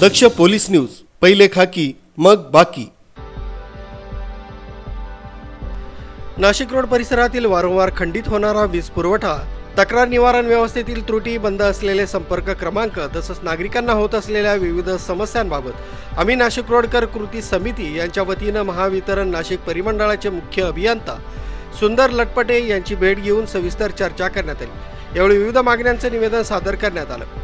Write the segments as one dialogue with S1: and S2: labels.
S1: दक्ष police news, पहिले खाकी मग बाकी। नाशिक रोड परिसरातील वारंवार खंडित होणारा वीज पुरवठा, तक्रार निवारण व्यवस्थेतील त्रुटी, बंद असलेले संपर्क क्रमांक तसंच नागरिकांना होत असलेल्या विविध समस्यांबाबत आम्ही नाशिक रोडकर कृती समिती यांच्या वतीनं महावितरण नाशिक परिमंडळाचे मुख्य अभियंता सुंदर लटपटे यांची भेट घेऊन सविस्तर चर्चा करण्यात आली। यावेळी विविध मागण्यांचे निवेदन सादर करण्यात आलं।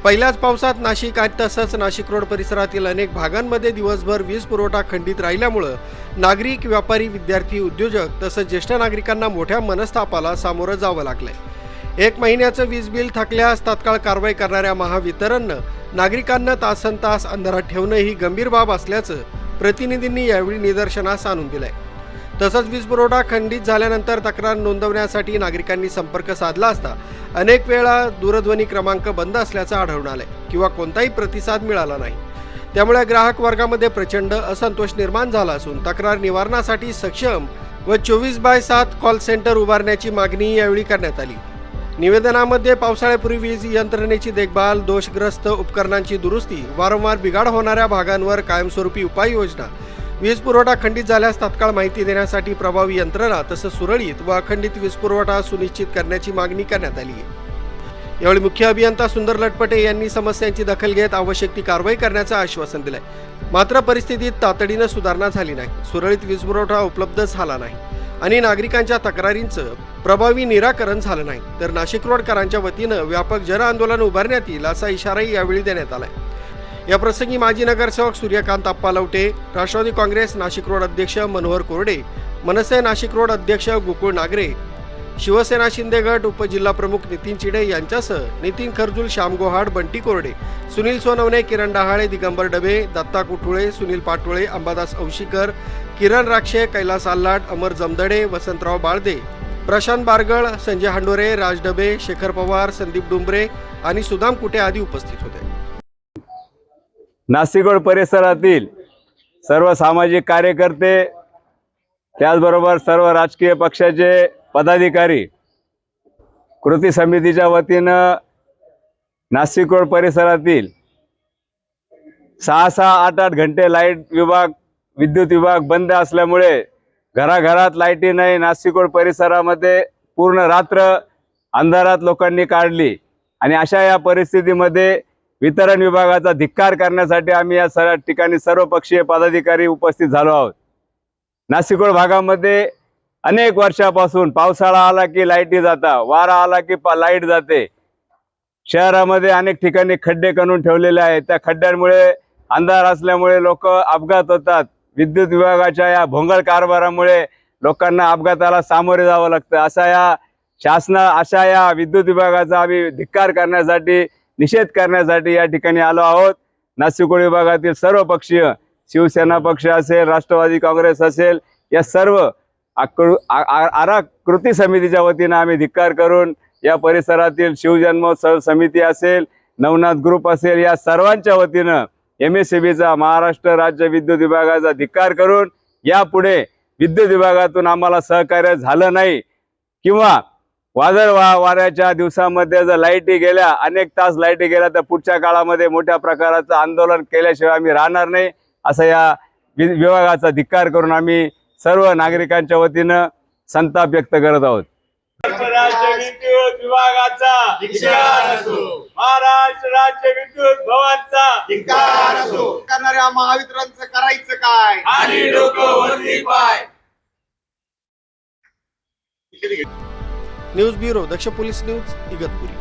S1: पहिल्याच पावसात नाशिक तसंच नाशिक रोड परिसरातील अनेक भागांमध्ये दिवसभर वीज पुरवठा खंडित राहिल्यामुळे नागरिक, व्यापारी, विद्यार्थी, उद्योजक तसंच ज्येष्ठ नागरिकांना मोठ्या मनस्तापाला सामोरं जावं लागलंय। 1 महिन्याचं वीज बिल थकल्यास तात्काळ कारवाई करणाऱ्या महावितरणनं नागरिकांना तासनतास अंधारात ठेवणं ही गंभीर बाब असल्याचं प्रतिनिधींनी यावेळी निदर्शनास आणून दिलंय। तसंच वीज पुरवठा खंडित झाल्यानंतर तक्रार नोंदवण्यासाठी नागरिकांनी संपर्क साधला असता अनेक वेळा दूरध्वनी क्रमांक बंद असल्याचं आढळून आलंय किंवा कोणताही प्रतिसाद मिळाला नाही। त्यामुळे ग्राहक वर्गामध्ये प्रचंड असंतोष निर्माण झाला असून तक्रार निवारणासाठी सक्षम व 24/7 कॉल सेंटर उभारण्याची मागणी यावेळी करण्यात आली। निवेदनामध्ये पावसाळ्यापूर्वी वीज यंत्रणेची देखभाल, दोषग्रस्त उपकरणांची दुरुस्ती, वारंवार बिघाड होणाऱ्या भागांवर कायमस्वरूपी उपाययोजना, वीज पुरवठा खंडित झाल्यास तात्काळ माहिती देण्यासाठी प्रभावी यंत्रणा तसंच सुरळीत व अखंडित वीज पुरवठा सुनिश्चित करण्याची मागणी करण्यात आली आहे। यावेळी मुख्य अभियंता सुंदर लटपटे यांनी समस्यांची दखल घेत आवश्यक ती कारवाई करण्याचं आश्वासन दिलंय। मात्र परिस्थितीत तातडीनं सुधारणा झाली नाही, सुरळीत वीज पुरवठा उपलब्ध झाला नाही आणि नागरिकांच्या तक्रारींचं प्रभावी निराकरण झालं नाही तर नाशिक रोडकरांच्या वतीनं व्यापक जनआंदोलन उभारण्यात येईल असा इशाराही यावेळी देण्यात आलाय। या प्रसंगी माजी नगरसेवक सूर्यकांत अप्पा लवटे, राष्ट्रवादी काँग्रेस नाशिक रोड अध्यक्ष मनोहर कोरडे, मनसे नाशिक रोड अध्यक्ष गोकुळ नागरे, शिवसेना शिंदे गट उपजिल्हा प्रमुख नितीन चिडे यांच्यासह नितीन खरजूल, श्याम गोहाड, बंटी कोरडे, सुनील सोनवणे, किरण डहाळे, दिगंबर डबे, दत्ता कुठुळे, सुनील पाटोळे, अंबादास औशीकर, किरण राक्षे, कैलास आल्लाट, अमर जमदडे, वसंतराव बाळदे, प्रशांत बारगळ, संजय हांडोरे, राज डबे, शेखर पवार, संदीप डुंबरे आणि सुदाम कुटे आदी उपस्थित होते।
S2: नाशिक रोड परिसरातील सर्व सामाजिक कार्यकर्ते, त्याचबरोबर सर्व राजकीय पक्षाचे पदाधिकारी, कृती समितीच्या वतीनं नाशिक रोड परिसरातील 6-6, 8-8 घंटे लाईट विभाग, विद्युत विभाग बंद असल्यामुळे घराघरात लाईटी नाही। नाशिक रोड परिसरामध्ये पूर्ण रात्र अंधारात लोकांनी काढली आणि अशा या परिस्थितीमध्ये वितरण विभागाचा धिक्कार करण्यासाठी आम्ही या सर्व ठिकाणी सर्वपक्षीय पदाधिकारी उपस्थित झालो आहोत। नाशिक रोड भागामध्ये अनेक वर्षापासून पावसाळा आला की लाईटी जाता, वारा आला की लाईट जाते। शहरामध्ये अनेक ठिकाणी खड्डे करून ठेवलेले आहेत, त्या खड्ड्यांमुळे अंधार असल्यामुळे लोक अपघात होतात। विद्युत विभागाच्या या भोंगळ कारभारामुळे लोकांना अपघाताला सामोरे जावं लागतं। अशा या विद्युत विभागाचा आम्ही धिक्कार करण्यासाठी, निषेध करण्यासाठी या ठिकाणी आलो आहोत। नाशिक रोड विभागातील सर्व पक्षीय, शिवसेना पक्ष असेल, राष्ट्रवादी काँग्रेस असेल, या सर्व कृती समितीच्या वतीनं आम्ही धिक्कार करून या परिसरातील शिवजन्मोत्सव समिती असेल, नवनाथ ग्रुप असेल, या सर्वांच्या वतीनं MSEBचा, महाराष्ट्र राज्य विद्युत विभागाचा धिक्कार करून यापुढे विद्युत विभागातून आम्हाला सहकार्य झालं नाही किंवा वादळ वाऱ्याच्या दिवसामध्ये जर लाईटी गेल्या, अनेक तास लाईटी गेल्या, तर पुढच्या काळामध्ये मोठ्या प्रकारचं आंदोलन केल्याशिवाय आम्ही राहणार नाही, असं या विभागाचा धिक्कार करून आम्ही सर्व नागरिकांच्या वतीनं संताप व्यक्त करत आहोत।
S3: राज्य विद्युत विभागाचा धिक्कार असो, महाराष्ट्र राज्य विद्युत भवनचा धिक्कार असो। करणाऱ्या महावितरणचं करायचं काय आणि डोकं वरती पाय।
S1: न्यूज ब्युरो, दक्ष पोलीस न्यूज, इगतपुरी।